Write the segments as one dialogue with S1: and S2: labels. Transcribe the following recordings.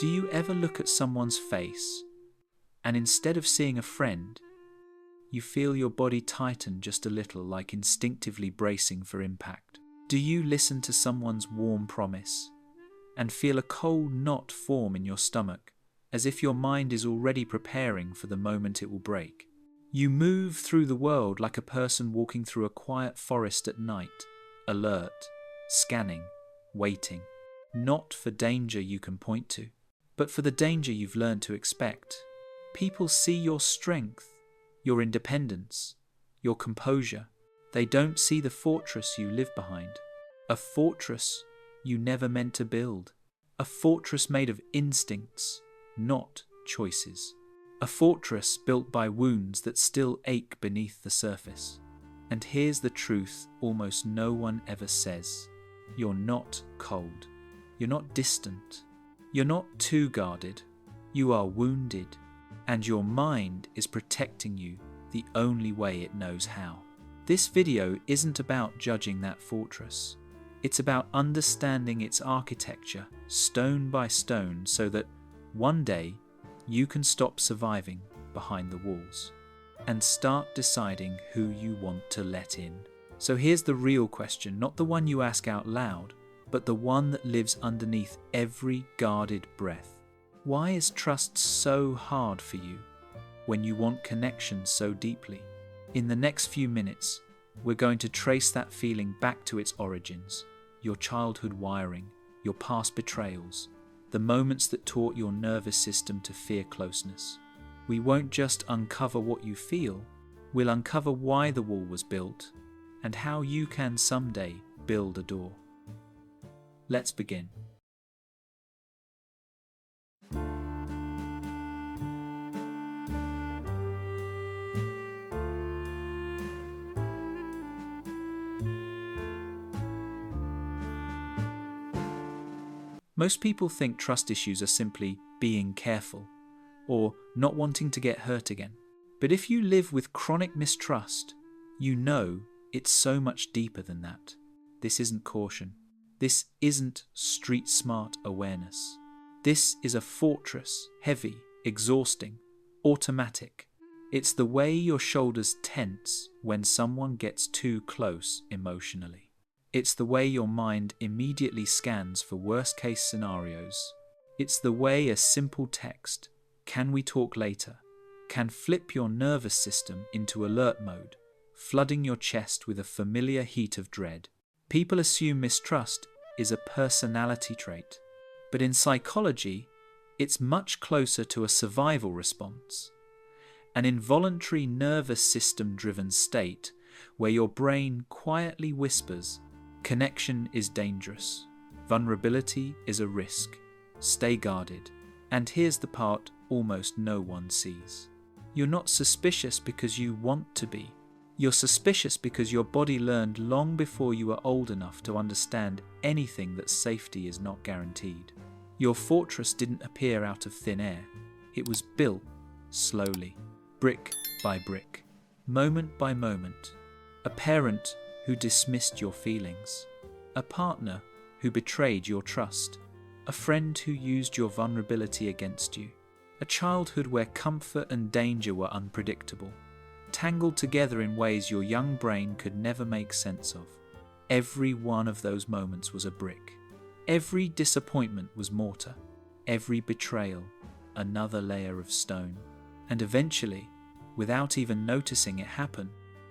S1: Do you ever look at someone's face and instead of seeing a friend, you feel your body tighten just a little, like instinctively bracing for impact? Do you listen to someone's warm promise and feel a cold knot form in your stomach, as if your mind is already preparing for the moment it will break? You move through the world like a person walking through a quiet forest at night, alert, scanning, waiting, not for danger you can point to, but for the danger you've learned to expect. People see your strength, your independence, your composure. They don't see the fortress you live behind, a fortress you never meant to build, a fortress made of instincts, not choices, a fortress built by wounds that still ache beneath the surface. And here's the truth almost no one ever says: you're not cold, you're not distant, you're not too guarded, you are wounded, and your mind is protecting you the only way it knows how. This video isn't about judging that fortress. It's about understanding its architecture stone by stone so that one day you can stop surviving behind the walls and start deciding who you want to let in. So here's the real question, not the one you ask out loud, but the one that lives underneath every guarded breath. Why is trust so hard for you when you want connection so deeply? In the next few minutes, we're going to trace that feeling back to its origins, your childhood wiring, your past betrayals, the moments that taught your nervous system to fear closeness. We won't just uncover what you feel, we'll uncover why the wall was built and how you can someday build a door. Let's begin. Most people think trust issues are simply being careful or not wanting to get hurt again. But if you live with chronic mistrust, you know it's so much deeper than that. This isn't caution. This isn't street-smart awareness. This is a fortress, heavy, exhausting, automatic. It's the way your shoulders tense when someone gets too close emotionally. It's the way your mind immediately scans for worst-case scenarios. It's the way a simple text, "Can we talk later?" can flip your nervous system into alert mode, flooding your chest with a familiar heat of dread. People assume mistrust is a personality trait, but in psychology, it's much closer to a survival response, an involuntary nervous system-driven state where your brain quietly whispers, "Connection is dangerous. Vulnerability is a risk. Stay guarded." And here's the part almost no one sees. You're not suspicious because you want to be. You're suspicious because your body learned long before you were old enough to understand anything that safety is not guaranteed. Your fortress didn't appear out of thin air. It was built slowly, brick by brick, moment by moment. A parent who dismissed your feelings, a partner who betrayed your trust, a friend who used your vulnerability against you, a childhood where comfort and danger were unpredictable, tangled together in ways your young brain could never make sense of. Every one of those moments was a brick. Every disappointment was mortar. Every betrayal, another layer of stone. And eventually, without even noticing it happen,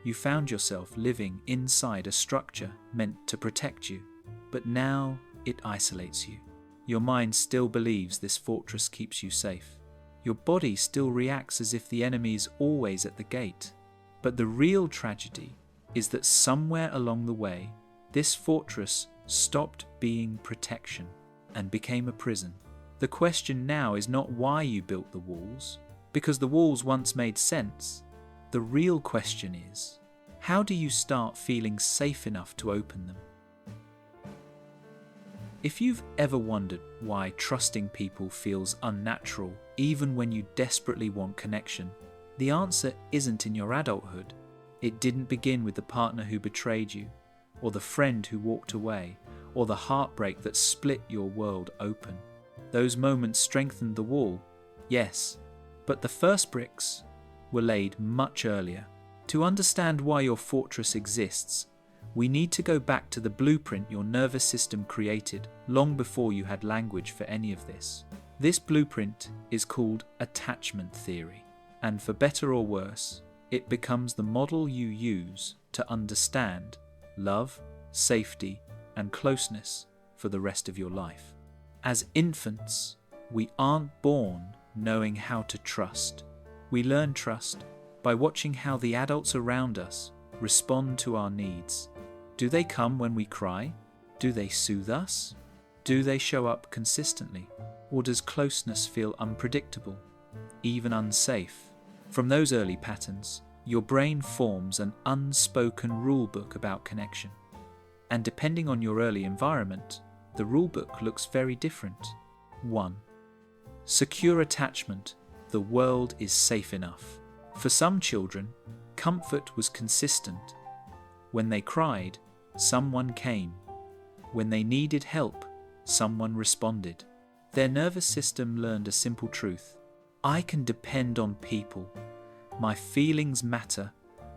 S1: you found yourself living inside a structure meant to protect you, but now it isolates you. Your mind still believes this fortress keeps you safe. Your body still reacts as if the enemy is always at the gate. But the real tragedy is that somewhere along the way, this fortress stopped being protection and became a prison. The question now is not why you built the walls, because the walls once made sense. The real question is, how do you start feeling safe enough to open them? If you've ever wondered why trusting people feels unnatural even when you desperately want connection, the answer isn't in your adulthood. It didn't begin with the partner who betrayed you, or the friend who walked away, or the heartbreak that split your world open. Those moments strengthened the wall, yes, but the first bricks were laid much earlier. To understand why your fortress exists, we need to go back to the blueprint your nervous system created long before you had language for any of this. This blueprint is called attachment theory, and for better or worse, it becomes the model you use to understand love, safety, and closeness for the rest of your life. As infants, we aren't born knowing how to trust. We learn trust by watching how the adults around us respond to our needs. Do they come when we cry? Do they soothe us? Do they show up consistently? Or does closeness feel unpredictable, even unsafe? From those early patterns, your brain forms an unspoken rulebook about connection. And depending on your early environment, the rulebook looks very different. 1. Secure attachment. The world is safe enough. For some children, comfort was consistent. When they cried, someone came. When they needed help, someone responded. Their nervous system learned a simple truth. I can depend on people. My feelings matter.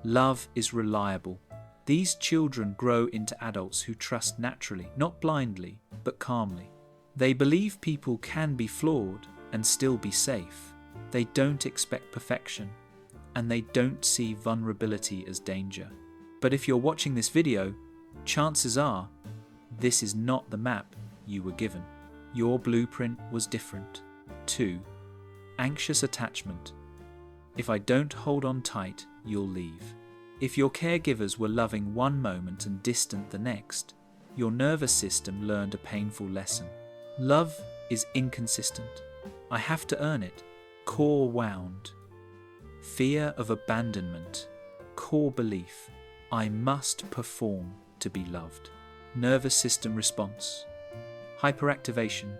S1: Love is reliable. These children grow into adults who trust naturally, not blindly, but calmly. They believe people can be flawed and still be safe. They don't expect perfection, and they don't see vulnerability as danger. But if you're watching this video, chances are this is not the map you were given. Your blueprint was different. 2. Anxious attachment. If I don't hold on tight, you'll leave. If your caregivers were loving one moment and distant the next, your nervous system learned a painful lesson. Love is inconsistent. I have to earn it. Core wound. Fear of abandonment. Core belief. I must perform to be loved. Nervous system response. Hyperactivation.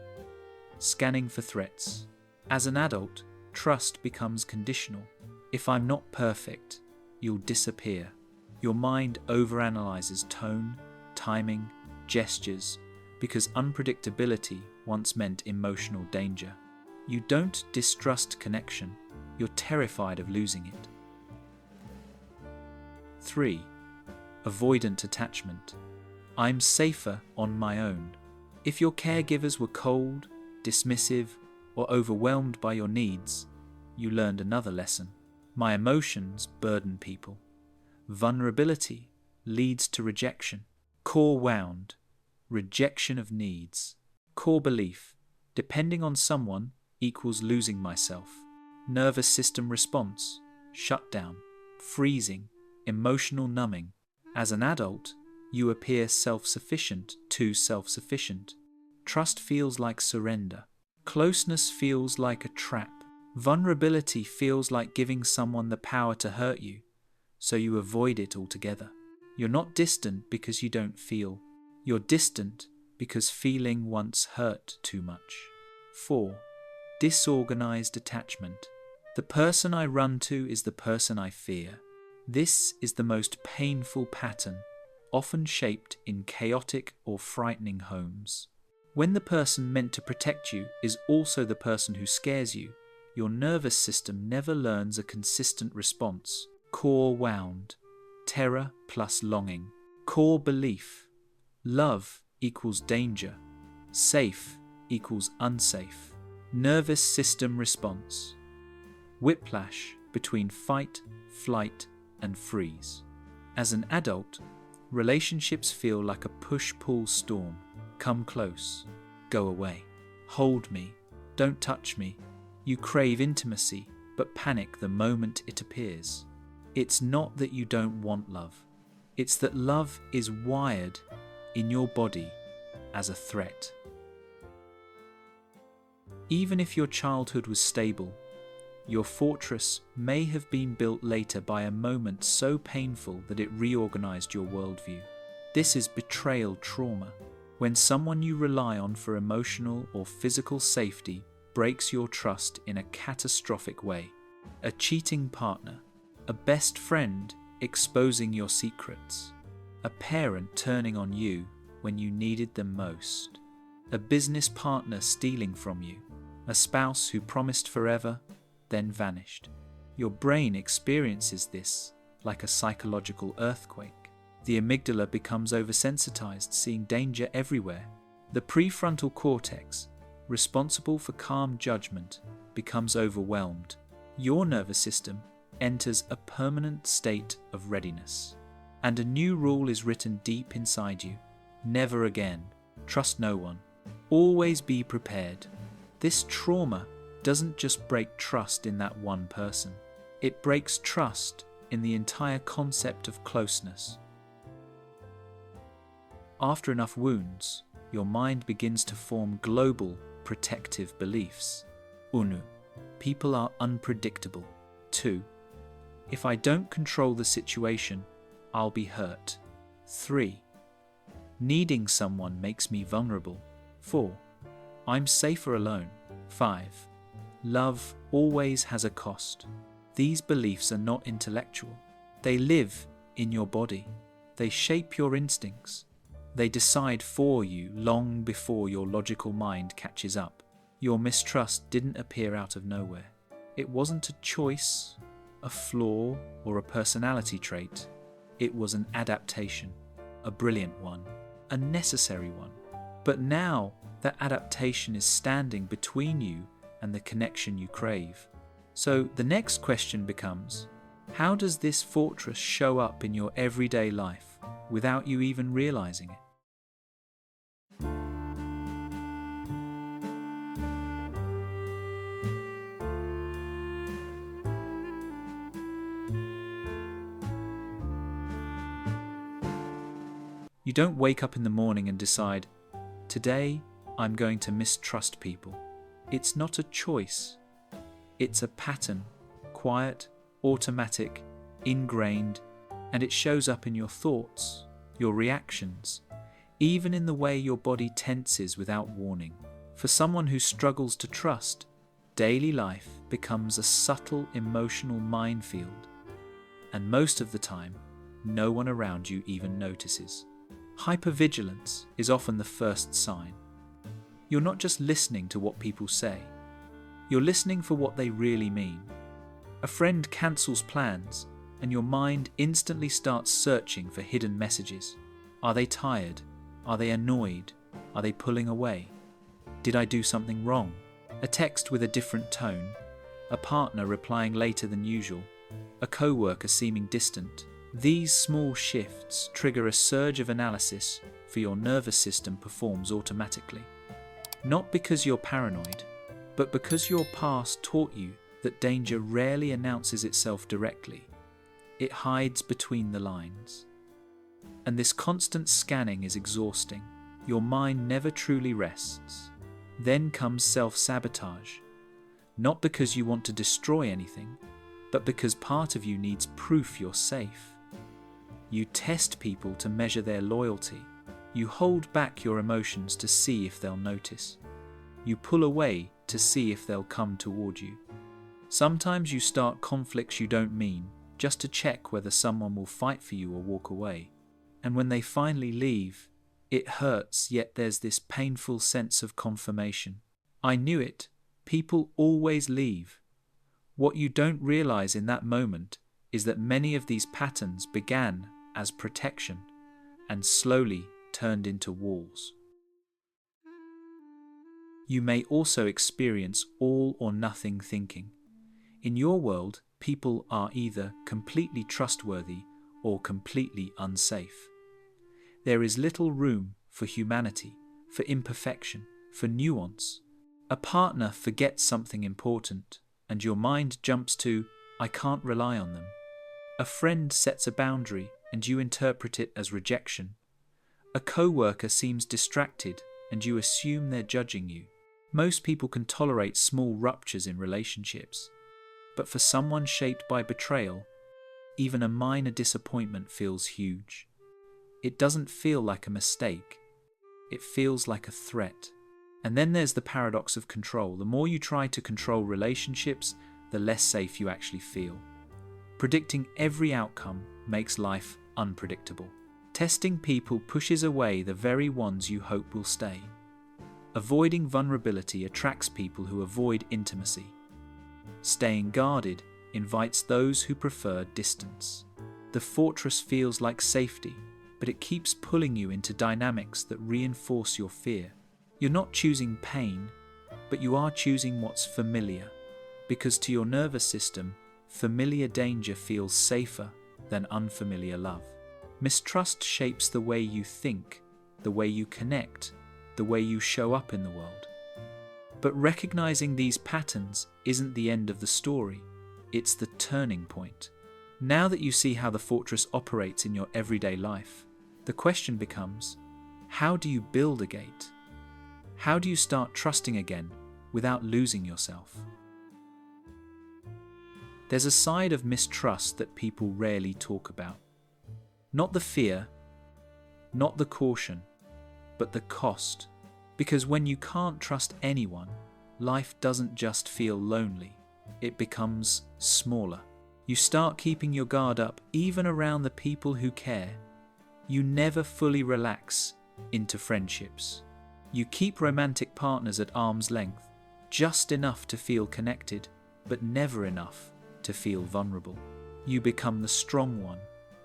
S1: Scanning for threats. As an adult, trust becomes conditional. If I'm not perfect, you'll disappear. Your mind overanalyzes tone, timing, gestures, because unpredictability once meant emotional danger. You don't distrust connection, you're terrified of losing it. 3. Avoidant attachment. I'm safer on my own. If your caregivers were cold, dismissive, or overwhelmed by your needs, you learned another lesson. My emotions burden people. Vulnerability leads to rejection. Core wound. Rejection of needs. Core belief. Depending on someone equals losing myself. Nervous system response. Shutdown. Freezing. Emotional numbing. As an adult, you appear self-sufficient, too self-sufficient. Trust feels like surrender. Closeness feels like a trap. Vulnerability feels like giving someone the power to hurt you, so you avoid it altogether. You're not distant because you don't feel. You're distant because feeling once hurt too much. 4. Disorganized attachment. The person I run to is the person I fear. This is the most painful pattern, often shaped in chaotic or frightening homes. When the person meant to protect you is also the person who scares you, your nervous system never learns a consistent response. Core wound. Terror plus longing. Core belief. Love equals danger. Safe equals unsafe. Nervous system response. Whiplash between fight, flight, and freeze. As an adult, relationships feel like a push-pull storm. Come close. Go away. Hold me. Don't touch me. You crave intimacy, but panic the moment it appears. It's not that you don't want love. It's that love is wired in your body as a threat. Even if your childhood was stable, your fortress may have been built later by a moment so painful that it reorganized your worldview. This is betrayal trauma, when someone you rely on for emotional or physical safety breaks your trust in a catastrophic way. A cheating partner, a best friend exposing your secrets, a parent turning on you when you needed them most. a business partner stealing from you, a spouse who promised forever, then vanished. Your brain experiences this like a psychological earthquake. The amygdala becomes oversensitized, seeing danger everywhere. The prefrontal cortex, responsible for calm judgment, becomes overwhelmed. Your nervous system enters a permanent state of readiness. And a new rule is written deep inside you. Never again. Trust no one. Always be prepared. This trauma doesn't just break trust in that one person. It breaks trust in the entire concept of closeness. After enough wounds, your mind begins to form global protective beliefs. 1. People are unpredictable. 2. If I don't control the situation, I'll be hurt. 3. Needing someone makes me vulnerable. 4. I'm safer alone. 5. Love always has a cost. These beliefs are not intellectual. They live in your body. They shape your instincts. They decide for you long before your logical mind catches up. Your mistrust didn't appear out of nowhere. It wasn't a choice, a flaw, or a personality trait. It was an adaptation, a brilliant one, a necessary one. But now that adaptation is standing between you and the connection you crave. So the next question becomes, how does this fortress show up in your everyday life without you even realizing it? You don't wake up in the morning and decide, today I'm going to mistrust people. It's not a choice. It's a pattern, quiet, automatic, ingrained, and it shows up in your thoughts, your reactions, even in the way your body tenses without warning. For someone who struggles to trust, daily life becomes a subtle emotional minefield, and most of the time, no one around you even notices. Hypervigilance is often the first sign. You're not just listening to what people say. You're listening for what they really mean. A friend cancels plans, and your mind instantly starts searching for hidden messages. Are they tired? Are they annoyed? Are they pulling away? Did I do something wrong? A text with a different tone, a partner replying later than usual, a co-worker seeming distant. These small shifts trigger a surge of analysis for your nervous system performs automatically. Not because you're paranoid, but because your past taught you that danger rarely announces itself directly. It hides between the lines. And this constant scanning is exhausting. Your mind never truly rests. Then comes self-sabotage. Not because you want to destroy anything, but because part of you needs proof you're safe. You test people to measure their loyalty. You hold back your emotions to see if they'll notice. You pull away to see if they'll come toward you. Sometimes you start conflicts you don't mean, just to check whether someone will fight for you or walk away. And when they finally leave, it hurts, yet there's this painful sense of confirmation. I knew it. People always leave. What you don't realize in that moment is that many of these patterns began as protection and slowly turned into walls. You may also experience all or nothing thinking. In your world, people are either completely trustworthy or completely unsafe. There is little room for humanity, for imperfection, for nuance. A partner forgets something important, and your mind jumps to, I can't rely on them. A friend sets a boundary, and you interpret it as rejection. A co-worker seems distracted, and you assume they're judging you. Most people can tolerate small ruptures in relationships, but for someone shaped by betrayal, even a minor disappointment feels huge. It doesn't feel like a mistake. It feels like a threat. And then there's the paradox of control. The more you try to control relationships, the less safe you actually feel. Predicting every outcome makes life unpredictable. Testing people pushes away the very ones you hope will stay. Avoiding vulnerability attracts people who avoid intimacy. Staying guarded invites those who prefer distance. The fortress feels like safety, but it keeps pulling you into dynamics that reinforce your fear. You're not choosing pain, but you are choosing what's familiar, because to your nervous system, familiar danger feels safer than unfamiliar love. Mistrust shapes the way you think, the way you connect, the way you show up in the world. But recognizing these patterns isn't the end of the story, it's the turning point. Now that you see how the fortress operates in your everyday life, the question becomes, how do you build a gate? How do you start trusting again without losing yourself? There's a side of mistrust that people rarely talk about. Not the fear, not the caution, but the cost. Because when you can't trust anyone, life doesn't just feel lonely, it becomes smaller. You start keeping your guard up even around the people who care. You never fully relax into friendships. You keep romantic partners at arm's length, just enough to feel connected, but never enough to feel vulnerable. You become the strong one,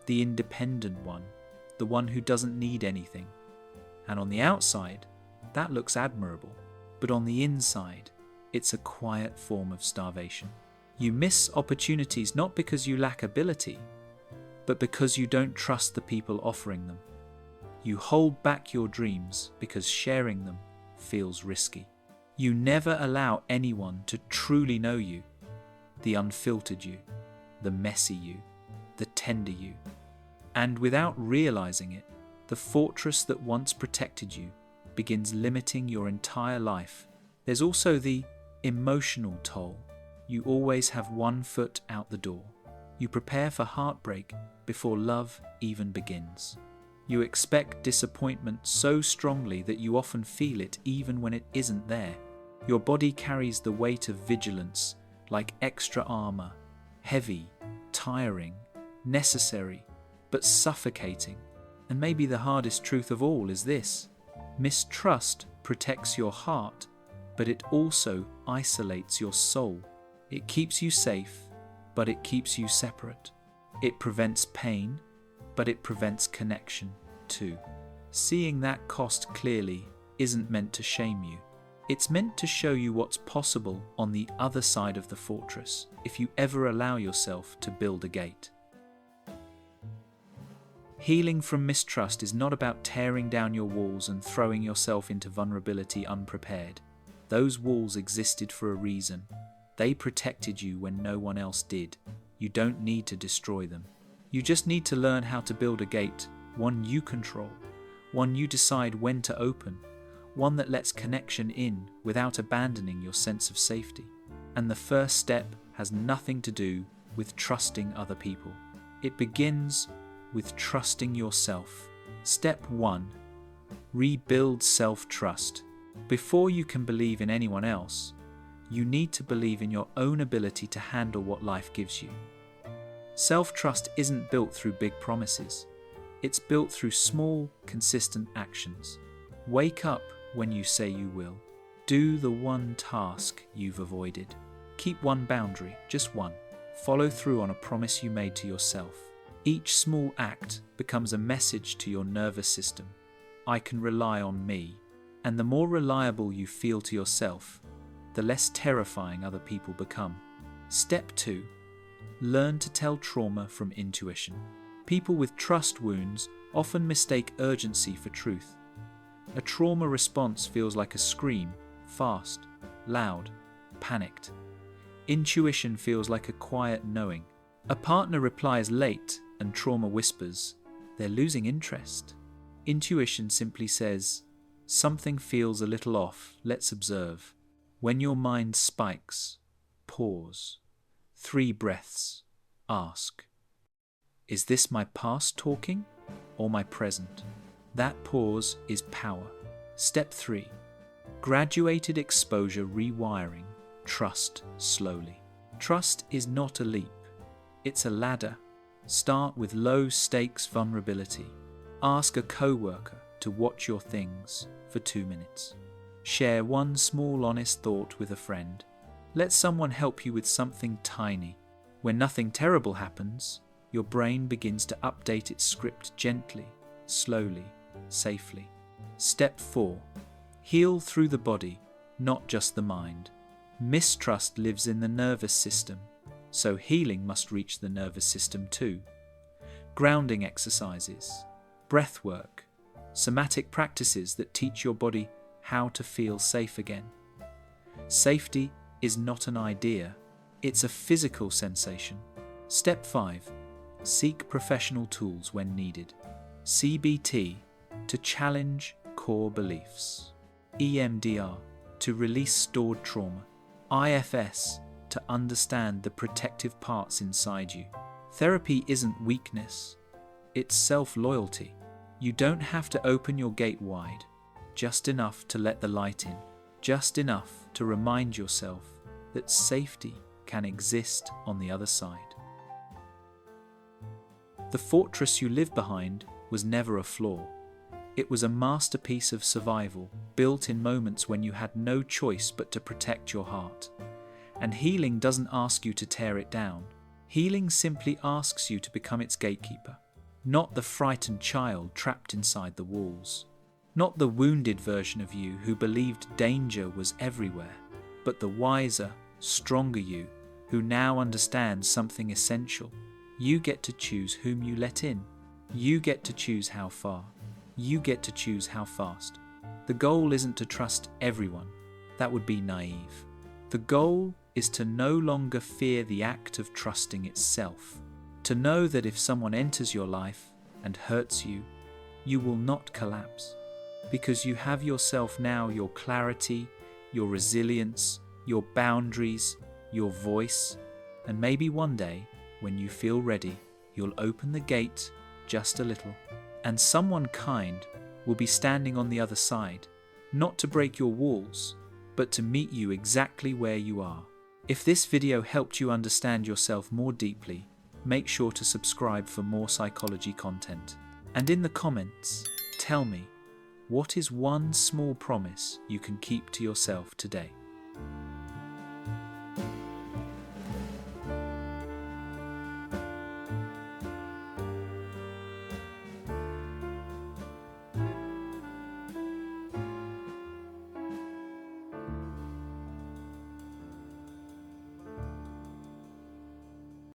S1: the independent one, the one who doesn't need anything. And on the outside, that looks admirable, but on the inside, it's a quiet form of starvation. You miss opportunities not because you lack ability, but because you don't trust the people offering them. You hold back your dreams because sharing them feels risky. You never allow anyone to truly know you, the unfiltered you, the messy you, the tender you. And without realizing it, the fortress that once protected you begins limiting your entire life. There's also the emotional toll. You always have one foot out the door. You prepare for heartbreak before love even begins. You expect disappointment so strongly that you often feel it even when it isn't there. Your body carries the weight of vigilance like extra armor, heavy, tiring, necessary, but suffocating. And maybe the hardest truth of all is this: mistrust protects your heart, but it also isolates your soul. It keeps you safe, but it keeps you separate. It prevents pain, but it prevents connection too. Seeing that cost clearly isn't meant to shame you. It's meant to show you what's possible on the other side of the fortress if you ever allow yourself to build a gate. Healing from mistrust is not about tearing down your walls and throwing yourself into vulnerability unprepared. Those walls existed for a reason. They protected you when no one else did. You don't need to destroy them. You just need to learn how to build a gate, one you control, one you decide when to open, one that lets connection in without abandoning your sense of safety. And the first step has nothing to do with trusting other people. It begins with trusting yourself. Step 1. Rebuild self-trust. Before you can believe in anyone else, you need to believe in your own ability to handle what life gives you. Self-trust isn't built through big promises. It's built through small, consistent actions. Wake up when you say you will. Do the one task you've avoided. Keep one boundary, just one. Follow through on a promise you made to yourself. Each small act becomes a message to your nervous system. I can rely on me. And the more reliable you feel to yourself, the less terrifying other people become. Step 2. Learn to tell trauma from intuition. People with trust wounds often mistake urgency for truth. A trauma response feels like a scream, fast, loud, panicked. Intuition feels like a quiet knowing. A partner replies late and trauma whispers, they're losing interest. Intuition simply says, something feels a little off, let's observe. When your mind spikes, pause. 3 breaths, ask. Is this my past talking or my present? That pause is power. Step 3. Graduated exposure rewiring. Trust slowly. Trust is not a leap. It's a ladder. Start with low-stakes vulnerability. Ask a coworker to watch your things for 2 minutes. Share one small honest thought with a friend. Let someone help you with something tiny. When nothing terrible happens, your brain begins to update its script gently, slowly, safely. Step 4. Heal through the body, not just the mind. Mistrust lives in the nervous system, so healing must reach the nervous system too. Grounding exercises, breath work, somatic practices that teach your body how to feel safe again. Safety is not an idea, it's a physical sensation. Step 5. Seek professional tools when needed. CBT, to challenge core beliefs. EMDR, to release stored trauma. IFS, to understand the protective parts inside you. Therapy isn't weakness, it's self-loyalty. You don't have to open your gate wide, just enough to let the light in, just enough to remind yourself that safety can exist on the other side. The fortress you live behind was never a flaw. It was a masterpiece of survival, built in moments when you had no choice but to protect your heart. And healing doesn't ask you to tear it down. Healing simply asks you to become its gatekeeper. Not the frightened child trapped inside the walls. Not the wounded version of you who believed danger was everywhere, but the wiser, stronger you who now understands something essential. You get to choose whom you let in. You get to choose how far. You get to choose how fast. The goal isn't to trust everyone. That would be naive. The goal is to no longer fear the act of trusting itself. To know that if someone enters your life and hurts you, you will not collapse. Because you have yourself now, your clarity, your resilience, your boundaries, your voice, and maybe one day, when you feel ready, you'll open the gate just a little, and someone kind will be standing on the other side, not to break your walls, but to meet you exactly where you are. If this video helped you understand yourself more deeply, make sure to subscribe for more psychology content. And in the comments, tell me, what is one small promise you can keep to yourself today?